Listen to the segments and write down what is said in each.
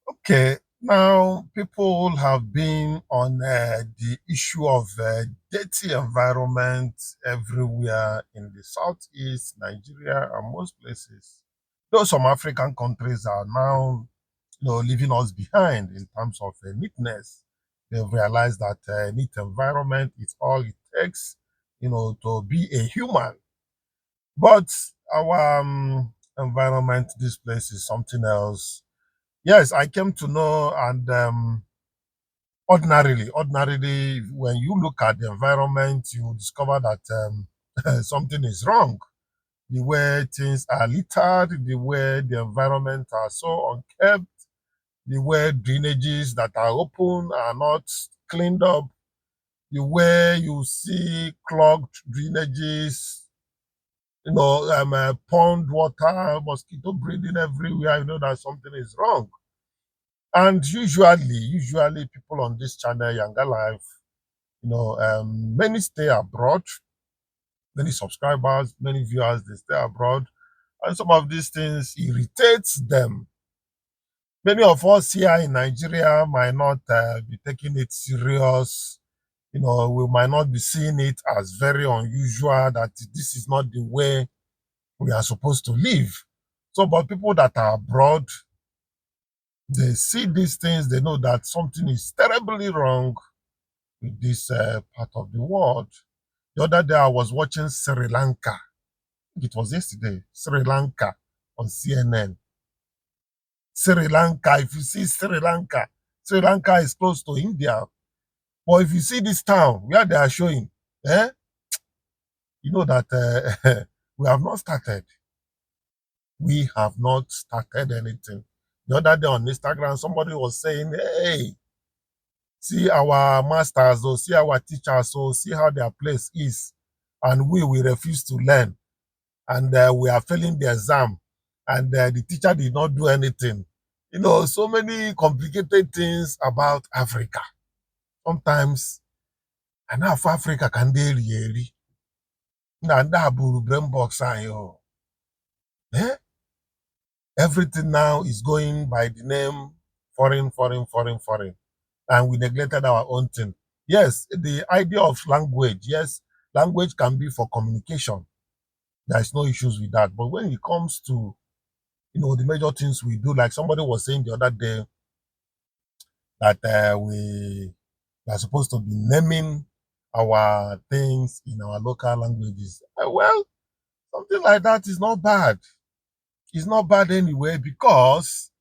Okay, now people have been on the issue of dirty environment everywhere in the southeast, Nigeria, and most places. Though some African countries are now, leaving us behind in terms of neatness. They've realized that neat environment is all it takes, to be a human. But our environment, this place is something else. Yes, I came to know, and ordinarily, when you look at the environment, you discover that something is wrong. The way things are littered, the way the environment are so unkept, the way drainages that are open are not cleaned up, the way you see clogged drainages, pond water, mosquito breeding everywhere, you know that something is wrong. And usually people on this channel, YangaLife, many stay abroad, many subscribers, many viewers, they stay abroad. And some of these things irritates them. Many of us here in Nigeria might not be taking it serious. We might not be seeing it as very unusual that this is not the way we are supposed to live. So, but people that are abroad, they see these things, they know that something is terribly wrong with this part of the world. The other day, I was watching Sri Lanka. I think it was yesterday. Sri Lanka on CNN. Sri Lanka, if you see Sri Lanka is close to India. But if you see this town where they are showing, eh, you know that we have not started. We have not started anything. The other day on Instagram, somebody was saying, hey, see our masters, or see our teachers, or see how their place is. And we refuse to learn. And we are failing the exam. And the teacher did not do anything. So many complicated things about Africa. Sometimes, and half Africa can they really? And that brain box, eh? Everything now is going by the name foreign. And we neglected our own thing. Yes, the idea of language, yes, language can be for communication. There's no issues with that. But when it comes to, the major things we do, like somebody was saying the other day, that we are supposed to be naming our things in our local languages. Well, something like that is not bad. It's not bad anyway, because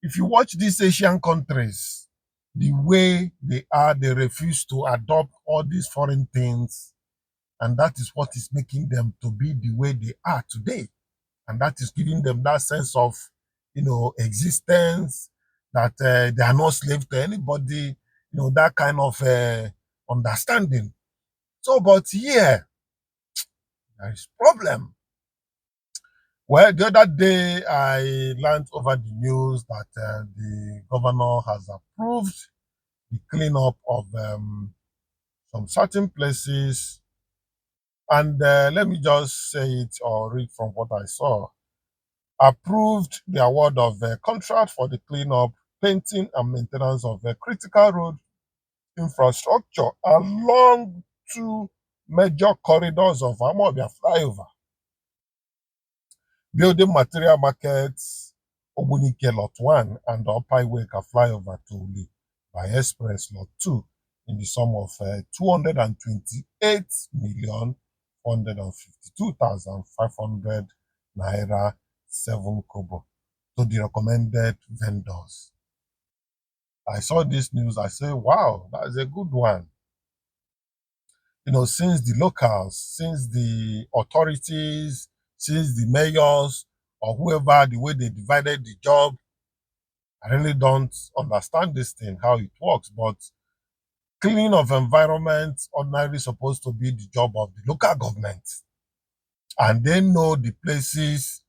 if you watch these Asian countries, the way they are, they refuse to adopt all these foreign things. And that is what is making them to be the way they are today. And that is giving them that sense of, existence, that they are not slave to anybody, that kind of understanding. So, but here, there is problem. Well, the other day I learned over the news that the governor has approved the cleanup of some certain places. And let me just say it or read from what I saw. Approved the award of a contract for the cleanup, painting, and maintenance of a critical road infrastructure along two major corridors of Amobia flyover. Building material markets, Obunike Lot 1 and the Upper Iweka flyover to Uli by Express Lot 2 in the sum of 228,452,500 naira 7 kobo to the recommended vendors. I saw this news, I said, wow, that is a good one. Since the locals, since the authorities, since the mayors, or whoever, the way they divided the job, I really don't understand this thing, how it works. But cleaning of environment ordinarily supposed to be the job of the local government. And they know the places,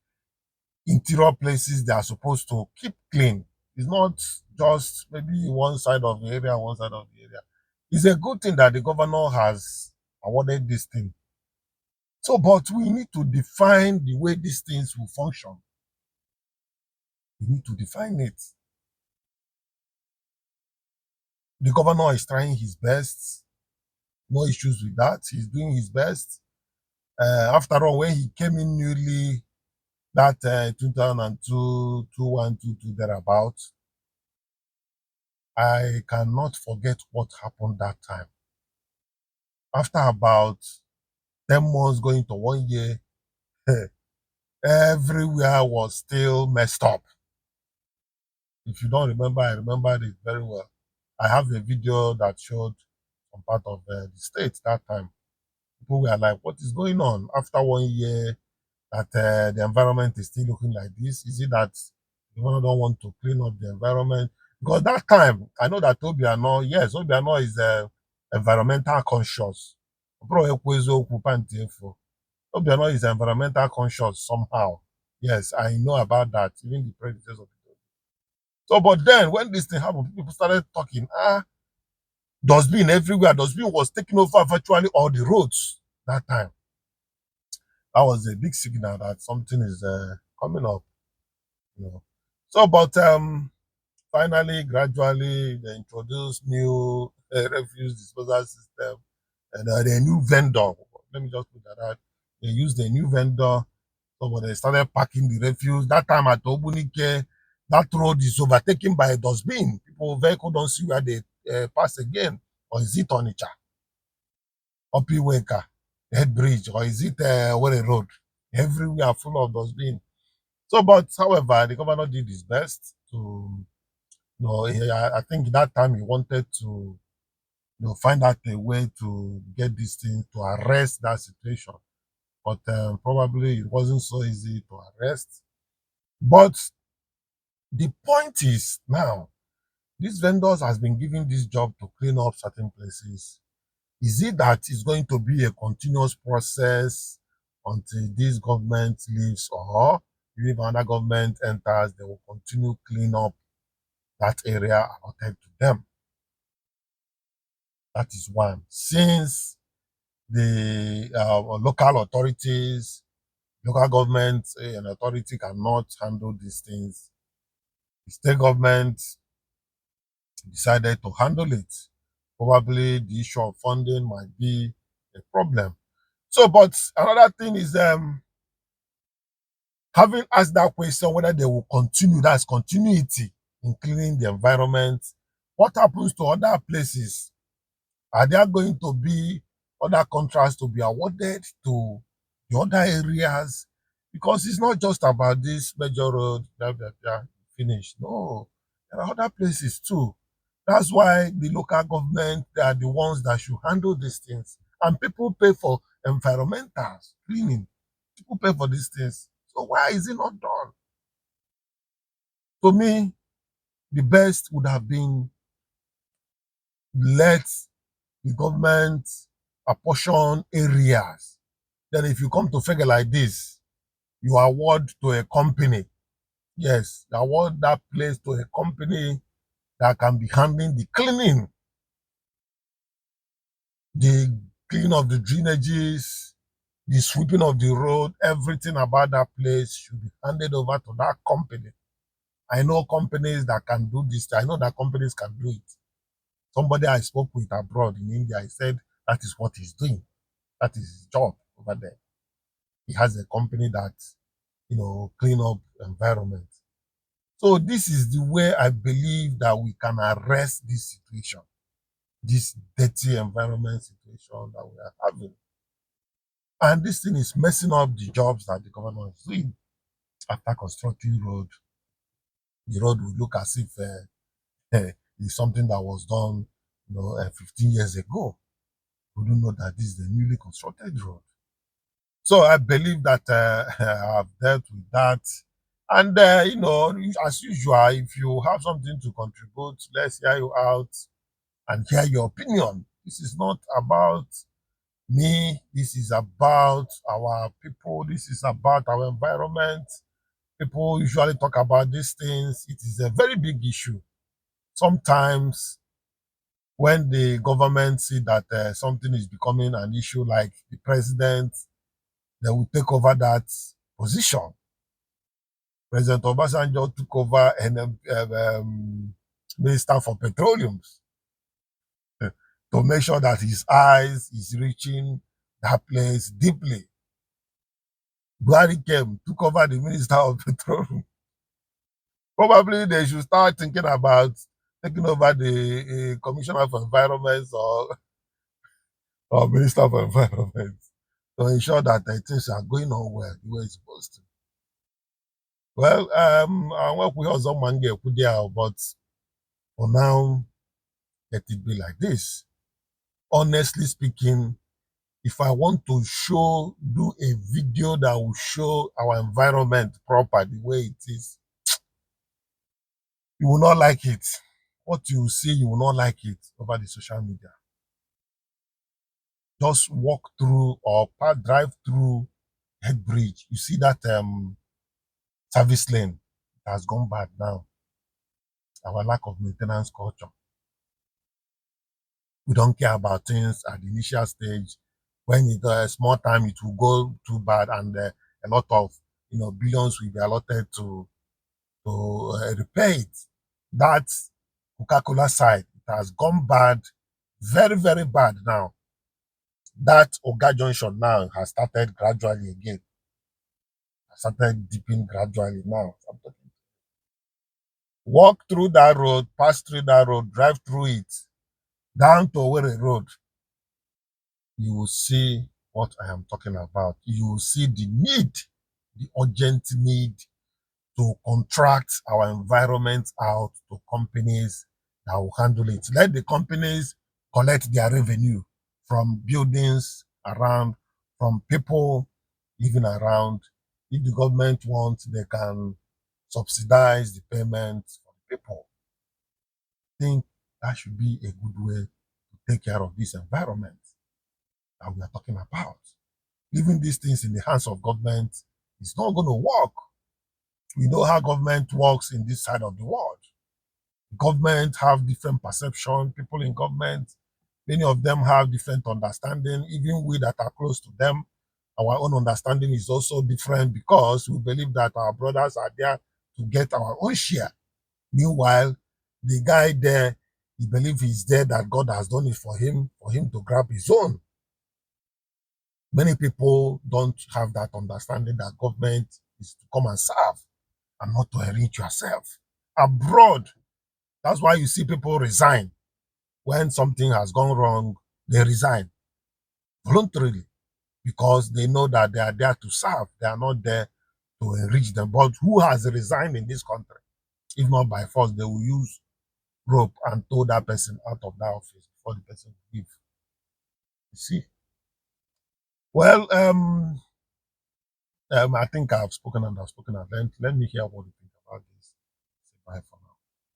interior places they are supposed to keep clean. It's not just maybe one side of the area, one side of the area. It's a good thing that the governor has awarded this thing. So, but we need to define the way these things will function. We need to define it. The governor is trying his best. No issues with that. He's doing his best. After all, when he came in newly, that 2002, 2122 thereabout, I cannot forget what happened that time. After about 10 months going to 1 year, everywhere was still messed up. If you don't remember, I remember it very well. I have a video that showed some part of the state that time. People were like, what is going on? After 1 year, that the environment is still looking like this? Is it that you don't want to clean up the environment? Because that time, I know that Obiano, yes, Obiano is environmental conscious. Obiano is environmental conscious somehow. Yes, I know about that, even the predecessors of it. So, but then when this thing happened, people started talking, dustbin everywhere. Dustbin was taking over virtually all the roads that time. That was a big signal that something is coming up, you know. So, but finally, gradually, they introduced new refuse disposal system and the new vendor. Let me just put that out. They used a new vendor. So when they started packing the refuse, that time at Obunike, that road is overtaken by a dustbin. People, vehicle don't see where they pass again. Or is it Onitsha, Opiweka, Head Bridge, or is it Were Road? Everywhere full of dustbin. So, but however, the governor did his best to, I think that time he wanted to, find out a way to get this thing to arrest that situation. But probably it wasn't so easy to arrest. But the point is now, these vendors has been given this job to clean up certain places. Is it that it's going to be a continuous process until this government leaves, or if another government enters, they will continue clean up that area allotted to them? That is one. Since the local authorities, local government and authority cannot handle these things, the state government decided to handle it. Probably the issue of funding might be a problem. So, but another thing is having asked that question whether they will continue, that's continuity in cleaning the environment. What happens to other places? Are there going to be other contracts to be awarded to the other areas? Because it's not just about this major road, finished. No, there are other places too. That's why the local government, they are the ones that should handle these things. And people pay for environmental cleaning. People pay for these things. So why is it not done? To me, the best would have been let the government apportion areas. Then if you come to figure like this, you award to a company. Yes, you award that place to a company that can be handling the cleaning, the cleaning of the drainages, the sweeping of the road, everything about that place should be handed over to that company. I know companies that can do this. I know that companies can do it. Somebody I spoke with abroad in India, he said that is what he's doing. That is his job over there. He has a company that, clean up environment. So this is the way I believe that we can arrest this situation, this dirty environment situation that we are having. And this thing is messing up the jobs that the government is doing. After constructing road, the road will look as if it's something that was done, 15 years ago. We don't know that this is the newly constructed road. So I believe that I've dealt with that. And, as usual, if you have something to contribute, let's hear you out and hear your opinion. This is not about me. This is about our people. This is about our environment. People usually talk about these things. It is a very big issue. Sometimes when the government see that something is becoming an issue, like the president, they will take over that position. President Obasanjo took over and Minister for Petroleum. to make sure that his eyes is reaching that place deeply. Buhari came, took over the Minister of Petroleum. Probably they should start thinking about taking over the Commissioner for Environment or Minister for Environment to ensure that things are going on well, the way it's supposed to. Well, I work with us on Mange Kudia, but for now, let it be like this. Honestly speaking, if I want to do a video that will show our environment proper the way it is, you will not like it. What you see, you will not like it over the social media. Just walk through or drive through Head Bridge. You see that service lane has gone bad now. Our lack of maintenance culture. We don't care about things at the initial stage. When it's a small time, it will go too bad, and a lot of billions will be allotted to repair it. That Coca-Cola side, it has gone bad, very, very bad now. That Oga Junction now has started gradually again. Started dipping gradually now. Walk through that road, pass through that road, drive through it, down to Owerri Road. You will see what I am talking about. You will see the need, the urgent need to contract our environment out to companies that will handle it. Let the companies collect their revenue from buildings around, from people living around. If the government wants, they can subsidize the payment for the people. I think that should be a good way to take care of this environment that we are talking about. Leaving these things in the hands of government is not going to work. We know how government works in this side of the world. Government have different perception. People in government, many of them have different understanding. Even we that are close to them, our own understanding is also different because we believe that our brothers are there to get our own share. Meanwhile, the guy there, he believes he's there that God has done it for him to grab his own. Many people don't have that understanding that government is to come and serve and not to enrich yourself. Abroad, that's why you see people resign. When something has gone wrong, they resign voluntarily because they know that they are there to serve. They are not there to enrich them. But who has resigned in this country? If not by force, they will use rope and throw that person out of that office before the person will leave. You see? Well, I think I've spoken and I've spoken at length. Let me hear what you think about this. Bye for now.